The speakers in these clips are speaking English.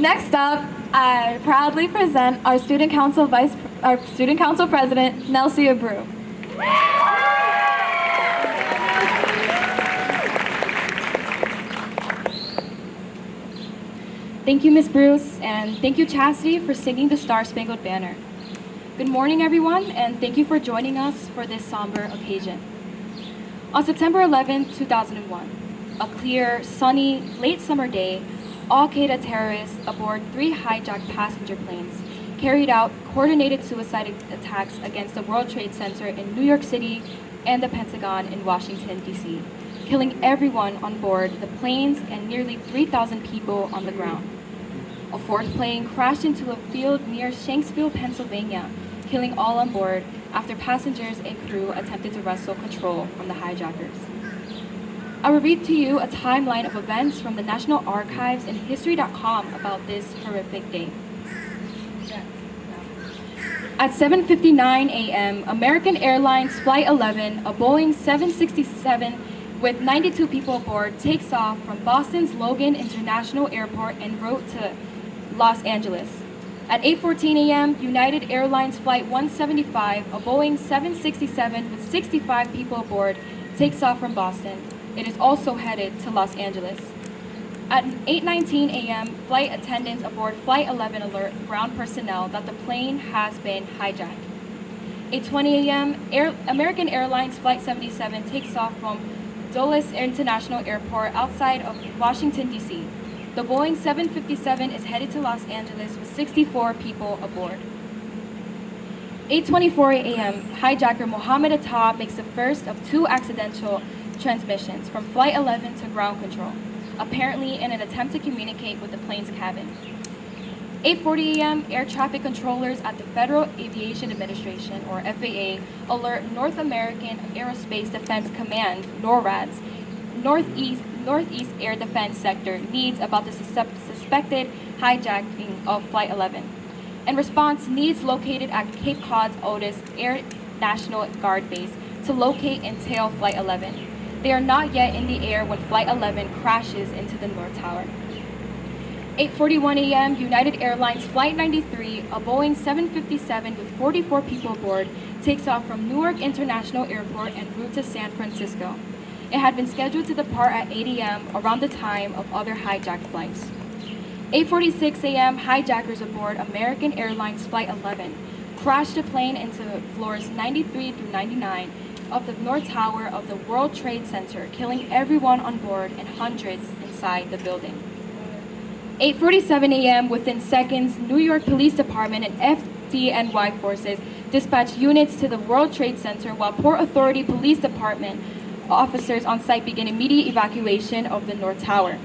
Next up, I proudly present our Student Council President, Nelsie Abreu. Thank you, Ms. Bruce, and thank you, Chastity, for singing the Star-Spangled Banner. Good morning, everyone, and thank you for joining us for this somber occasion. On September 11, 2001, a clear, sunny, late summer day, Al-Qaeda terrorists aboard 3 hijacked passenger planes carried out coordinated suicide attacks against the World Trade Center in New York City and the Pentagon in Washington, D.C., killing everyone on board the planes and nearly 3,000 people on the ground. A 4th plane crashed into a field near Shanksville, Pennsylvania, killing all on board after passengers and crew attempted to wrestle control from the hijackers. I will read to you a timeline of events from the National Archives and History.com about this horrific day. At 7:59 a.m., American Airlines Flight 11, a Boeing 767 with 92 people aboard, takes off from Boston's Logan International Airport en route to Los Angeles. At 8:14 a.m., United Airlines Flight 175, a Boeing 767 with 65 people aboard, takes off from Boston. It is also headed to Los Angeles. At 8:19 a.m., flight attendants aboard Flight 11 alert ground personnel that the plane has been hijacked. 8:20 a.m., American Airlines Flight 77 takes off from Dulles International Airport outside of Washington, D.C. The Boeing 757 is headed to Los Angeles with 64 people aboard. 8:24 a.m., hijacker Mohammed Atta makes the first of 2 accidental transmissions from Flight 11 to ground control, apparently in an attempt to communicate with the plane's cabin. 8:40 a.m., air traffic controllers at the Federal Aviation Administration, or FAA, alert North American Aerospace Defense Command, NORAD's, Northeast Air Defense Sector needs about the suspected hijacking of Flight 11. In response, needs located at Cape Cod's Otis Air National Guard Base to locate and tail Flight 11. They are not yet in the air when Flight 11 crashes into the North Tower. 8:41 a.m., United Airlines Flight 93, a Boeing 757 with 44 people aboard, takes off from Newark International Airport en route to San Francisco. It had been scheduled to depart at 8 a.m., around the time of other hijacked flights. 8:46 a.m., hijackers aboard American Airlines Flight 11 crashed the plane into floors 93 through 99 of the North Tower of the World Trade Center, killing everyone on board and hundreds inside the building. 8:47 a.m., within seconds, New York Police Department and FDNY forces dispatched units to the World Trade Center while Port Authority Police Department officers on site begin immediate evacuation of the North Tower.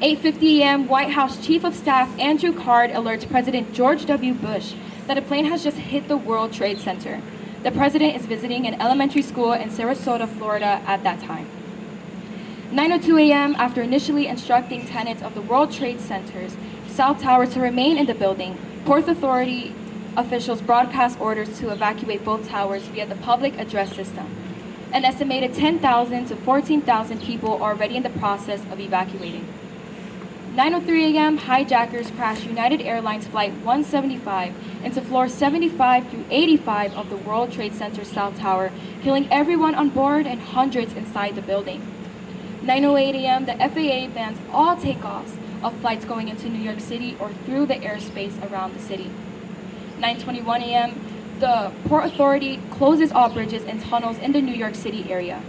8:50 a.m., White House Chief of Staff Andrew Card alerts President George W. Bush that a plane has just hit the World Trade Center. The president is visiting an elementary school in Sarasota, Florida at that time. 9:02 a.m., after initially instructing tenants of the World Trade Center's South Tower to remain in the building, Port Authority officials broadcast orders to evacuate both towers via the public address system. An estimated 10,000 to 14,000 people are already in the process of evacuating. 9:03 a.m., hijackers crashed United Airlines Flight 175 into floors 75 through 85 of the World Trade Center South Tower, killing everyone on board and hundreds inside the building. 9:08 a.m., the FAA bans all takeoffs of flights going into New York City or through the airspace around the city. 9:21 a.m., the Port Authority closes all bridges and tunnels in the New York City area.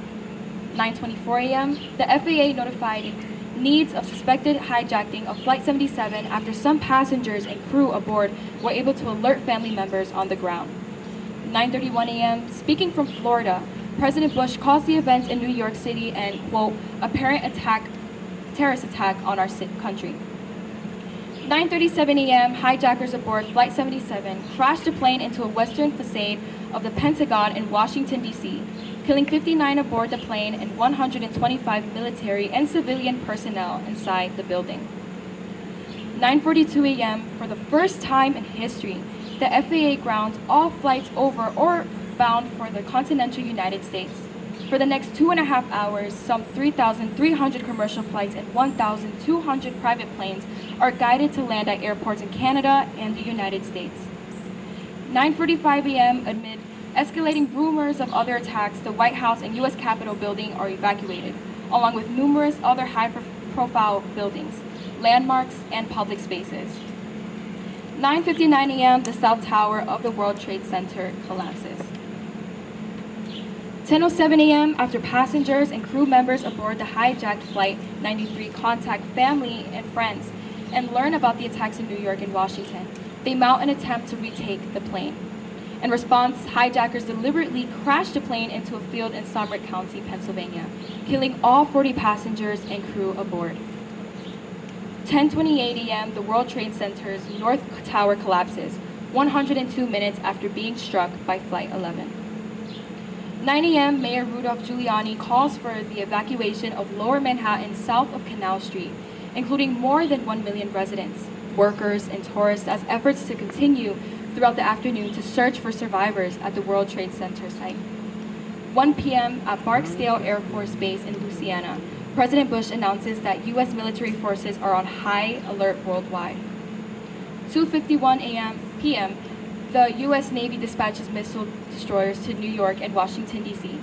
9:24 a.m., the FAA notified needs of suspected hijacking of Flight 77 after some passengers and crew aboard were able to alert family members on the ground. 9:31 a.m., speaking from Florida, President Bush calls the events in New York City an, quote, apparent terrorist attack on our country. 9:37 a.m., hijackers aboard Flight 77 crashed the plane into a western facade of the Pentagon in Washington, D.C., killing 59 aboard the plane and 125 military and civilian personnel inside the building. 9:42 a.m., for the first time in history, the FAA grounds all flights over or bound for the continental United States. For the next 2.5 hours, some 3,300 commercial flights and 1,200 private planes are guided to land at airports in Canada and the United States. 9:45 a.m. amid escalating rumors of other attacks, the White House and U.S. Capitol building are evacuated, along with numerous other high-profile buildings, landmarks, and public spaces. 9:59 a.m., the South Tower of the World Trade Center collapses. 10:07 a.m., after passengers and crew members aboard the hijacked Flight 93 contact family and friends and learn about the attacks in New York and Washington, they mount an attempt to retake the plane. In response, hijackers deliberately crashed the plane into a field in Summit County, Pennsylvania, killing all 40 passengers and crew aboard. 10:28 a.m., the World Trade Center's North Tower collapses, 102 minutes after being struck by Flight 11. 9 a.m., Mayor Rudolph Giuliani calls for the evacuation of Lower Manhattan south of Canal Street, including more than 1 million residents, workers, and tourists as efforts to continue throughout the afternoon to search for survivors at the World Trade Center site. 1 p.m. at Barksdale Air Force Base in Louisiana, President Bush announces that U.S. military forces are on high alert worldwide. 2:51 p.m., the U.S. Navy dispatches missile destroyers to New York and Washington, D.C.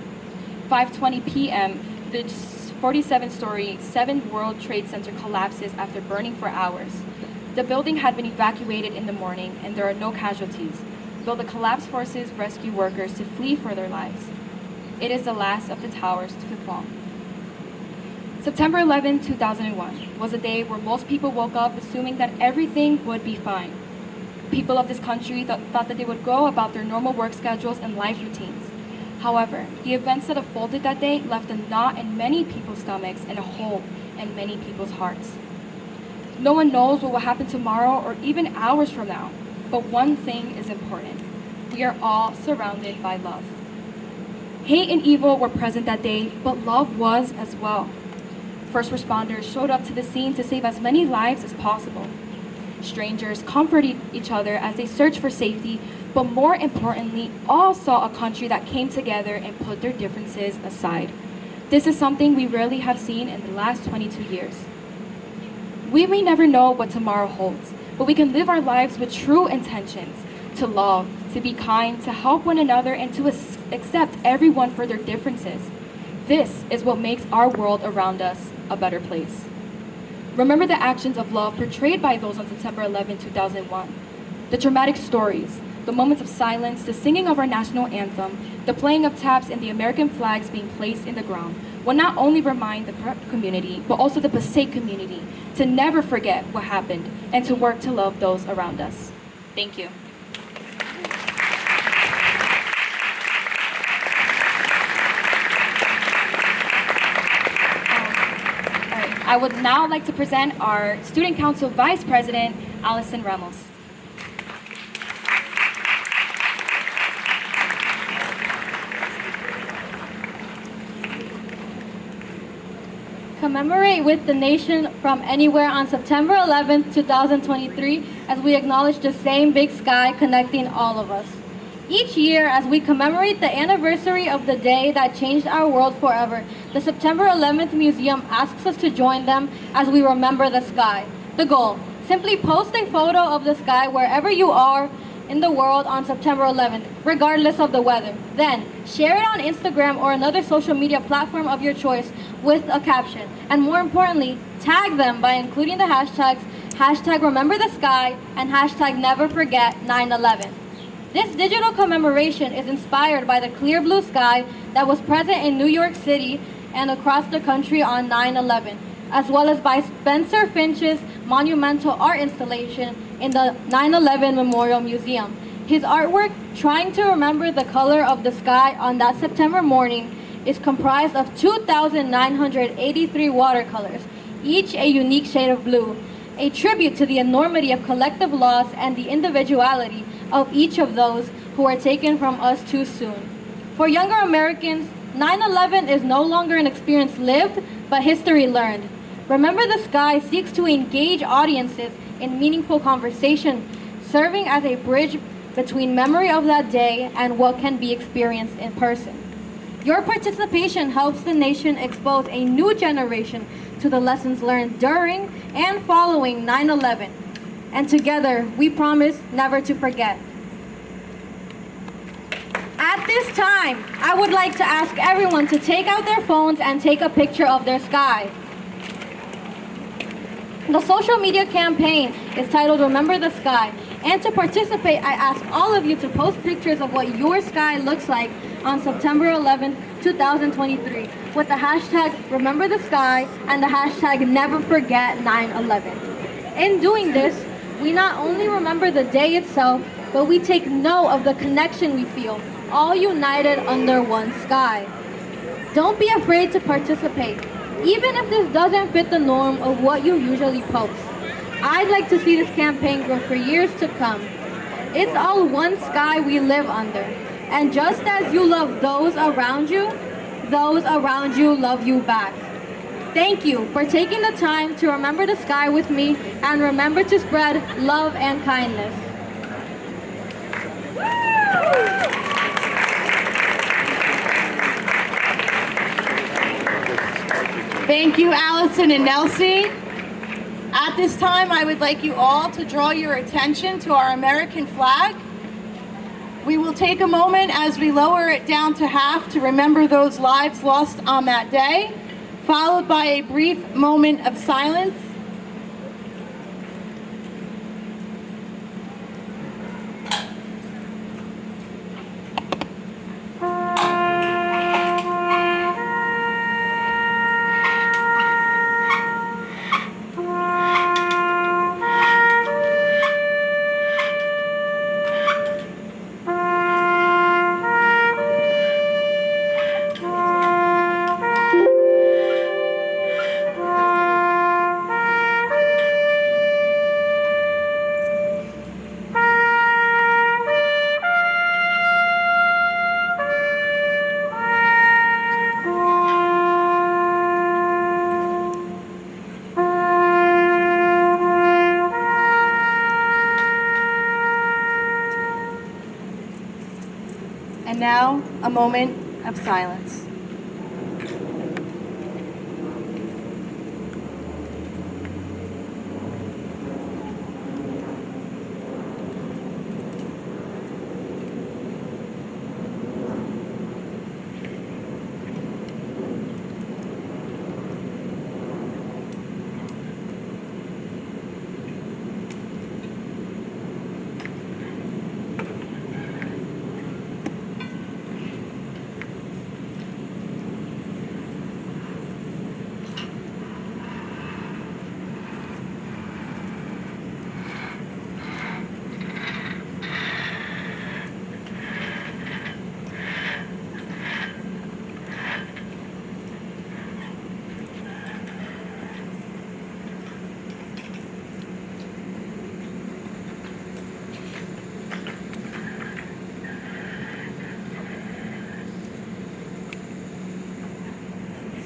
5:20 p.m., the 47-story 7 World Trade Center collapses after burning for hours. The building had been evacuated in the morning, and there are no casualties, though the collapse forces rescue workers to flee for their lives. It is the last of the towers to fall. September 11, 2001 was a day where most people woke up assuming that everything would be fine. People of this country thought that they would go about their normal work schedules and life routines. However, the events that unfolded that day left a knot in many people's stomachs and a hole in many people's hearts. No one knows what will happen tomorrow or even hours from now, but one thing is important. We are all surrounded by love. Hate and evil were present that day, but love was as well. First responders showed up to the scene to save as many lives as possible. Strangers comforted each other as they searched for safety, but more importantly, all saw a country that came together and put their differences aside. This is something we rarely have seen in the last 22 years. We may never know what tomorrow holds, but we can live our lives with true intentions, to love, to be kind, to help one another, and to accept everyone for their differences. This is what makes our world around us a better place. Remember the actions of love portrayed by those on September 11, 2001. The traumatic stories, the moments of silence, the singing of our national anthem, the playing of taps, and the American flags being placed in the ground will not only remind the prep community, but also the Passaic community to never forget what happened and to work to love those around us. Thank you. I would now like to present our Student Council Vice President, Allison Ramos. Commemorate with the nation from anywhere on September 11th, 2023, as we acknowledge the same big sky connecting all of us. Each year, as we commemorate the anniversary of the day that changed our world forever, the September 11th Museum asks us to join them as we remember the sky. The goal: simply post a photo of the sky wherever you are in the world on September 11th, regardless of the weather. Then, share it on Instagram or another social media platform of your choice with a caption. And more importantly, tag them by including the hashtags #RememberTheSky and #NeverForget 9/11. This digital commemoration is inspired by the clear blue sky that was present in New York City and across the country on 9/11, as well as by Spencer Finch's monumental art installation in the 9/11 Memorial Museum. His artwork, trying to remember the color of the sky on that September morning, is comprised of 2,983 watercolors, each a unique shade of blue, a tribute to the enormity of collective loss and the individuality of each of those who were taken from us too soon. For younger Americans, 9/11 is no longer an experience lived, but history learned. Remember the Sky seeks to engage audiences in meaningful conversation, serving as a bridge between memory of that day and what can be experienced in person. Your participation helps the nation expose a new generation to the lessons learned during and following 9/11. And together, we promise never to forget. At this time, I would like to ask everyone to take out their phones and take a picture of their sky. The social media campaign is titled Remember the Sky. And to participate, I ask all of you to post pictures of what your sky looks like on September 11th, 2023 with the hashtag Remember the Sky and the hashtag Never Forget 9/11. In doing this, we not only remember the day itself, but we take note of the connection we feel, all united under one sky. Don't be afraid to participate, even if this doesn't fit the norm of what you usually post. I'd like to see this campaign grow for years to come. It's all one sky we live under. And just as you love those around you love you back. Thank you for taking the time to remember the sky with me, and remember to spread love and kindness. Thank you, Allison and Nelsie. At this time, I would like you all to draw your attention to our American flag. We will take a moment as we lower it down to half to remember those lives lost on that day, followed by a brief moment of silence. And now, a moment of silence.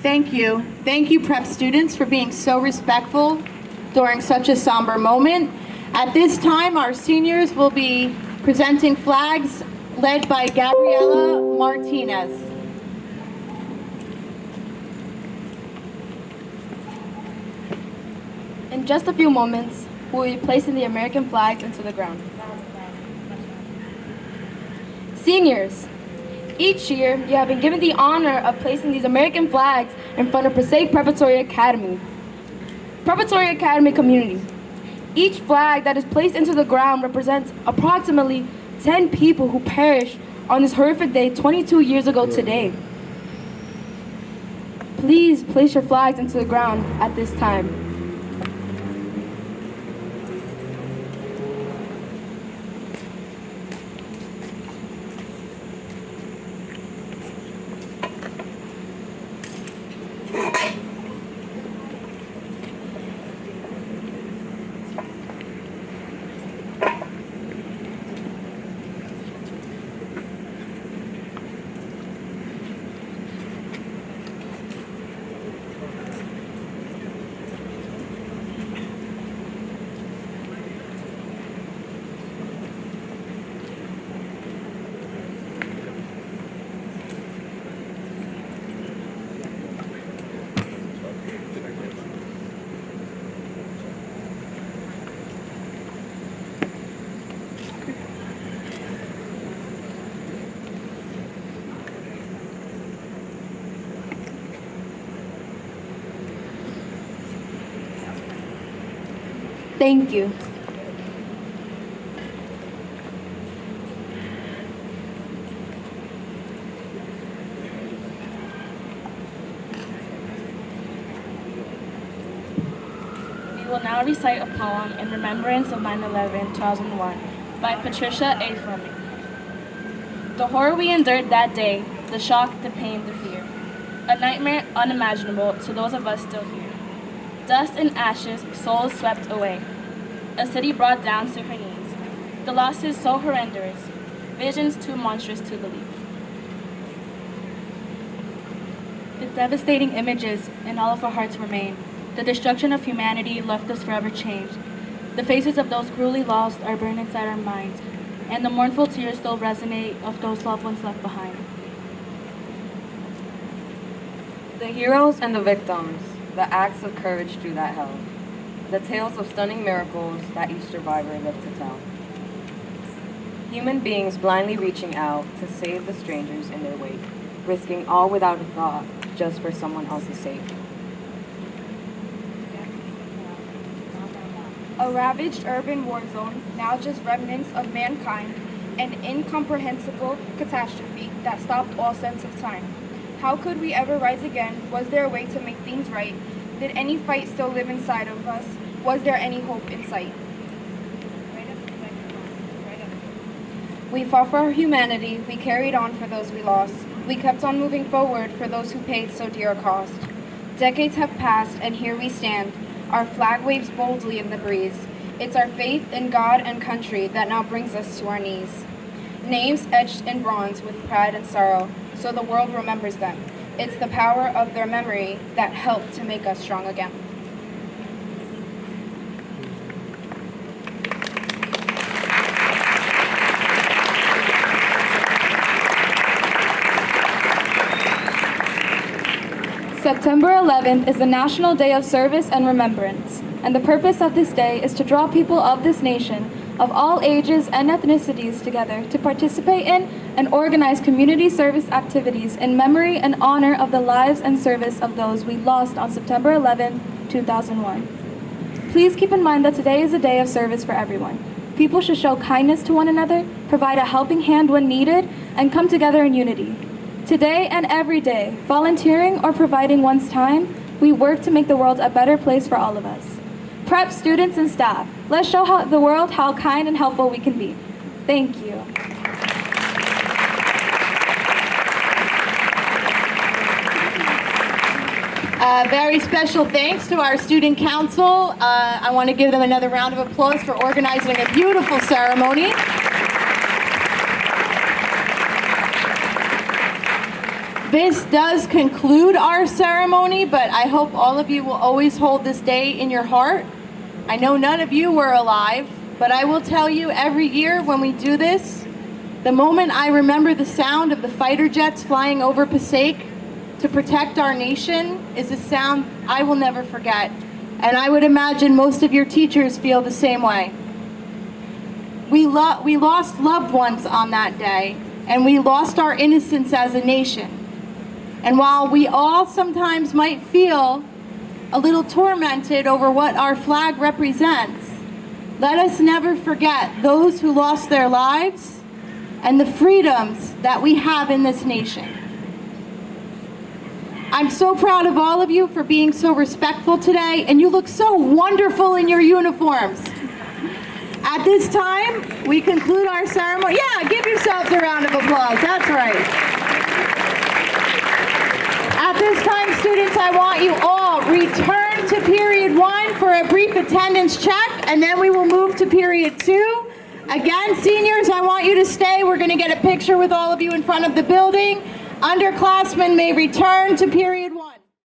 Thank you. Thank you, prep students, for being so respectful during such a somber moment. At this time, our seniors will be presenting flags led by Gabriela Martinez. In just a few moments, we will be placing the American flags into the ground. Seniors, each year you have been given the honor of placing these American flags in front of Passaic Preparatory Academy. Preparatory Academy community. Each flag that is placed into the ground represents approximately 10 people who perished on this horrific day 22 years ago today. Please place your flags into the ground at this time. Thank you. We will now recite a poem in remembrance of 9/11/2001 by Patricia A. Fleming. The horror we endured that day, the shock, the pain, the fear, a nightmare unimaginable to those of us still here. Dust and ashes, souls swept away, a city brought down to her knees. The losses so horrendous, visions too monstrous to believe. The devastating images in all of our hearts remain. The destruction of humanity left us forever changed. The faces of those cruelly lost are burned inside our minds, and the mournful tears still resonate of those loved ones left behind. The heroes and the victims, the acts of courage through that hell, the tales of stunning miracles that each survivor lived to tell. Human beings blindly reaching out to save the strangers in their wake, risking all without a thought just for someone else's sake. A ravaged urban war zone, now just remnants of mankind, an incomprehensible catastrophe that stopped all sense of time. How could we ever rise again? Was there a way to make things right? Did any fight still live inside of us? Was there any hope in sight? We fought for our humanity, we carried on for those we lost. We kept on moving forward for those who paid so dear a cost. Decades have passed, and here we stand. Our flag waves boldly in the breeze. It's our faith in God and country that now brings us to our knees. Names etched in bronze with pride and sorrow, so the world remembers them. It's the power of their memory that helped to make us strong again. September 11th is the National Day of Service and Remembrance, and the purpose of this day is to draw people of this nation of all ages and ethnicities together to participate in and organize community service activities in memory and honor of the lives and service of those we lost on September 11, 2001. Please keep in mind that today is a day of service for everyone. People should show kindness to one another, provide a helping hand when needed, and come together in unity. Today and every day, volunteering or providing one's time, we work to make the world a better place for all of us. Prep students and staff, let's show the world how kind and helpful we can be. Thank you. Very special thanks to our student council. I want to give them another round of applause for organizing a beautiful ceremony. This does conclude our ceremony, but I hope all of you will always hold this day in your heart. I know none of you were alive, but I will tell you every year when we do this, the moment I remember the sound of the fighter jets flying over Passaic to protect our nation is a sound I will never forget. And I would imagine most of your teachers feel the same way. We lost loved ones on that day, and we lost our innocence as a nation. And while we all sometimes might feel a little tormented over what our flag represents, let us never forget those who lost their lives and the freedoms that we have in this nation. I'm so proud of all of you for being so respectful today, and you look so wonderful in your uniforms. At this time, we conclude our ceremony. Yeah, give yourselves a round of applause. That's right. At this time, students, I want you all return to period 1 for a brief attendance check, and then we will move to period 2. Again, seniors, I want you to stay. We're going to get a picture with all of you in front of the building. Underclassmen may return to period 1.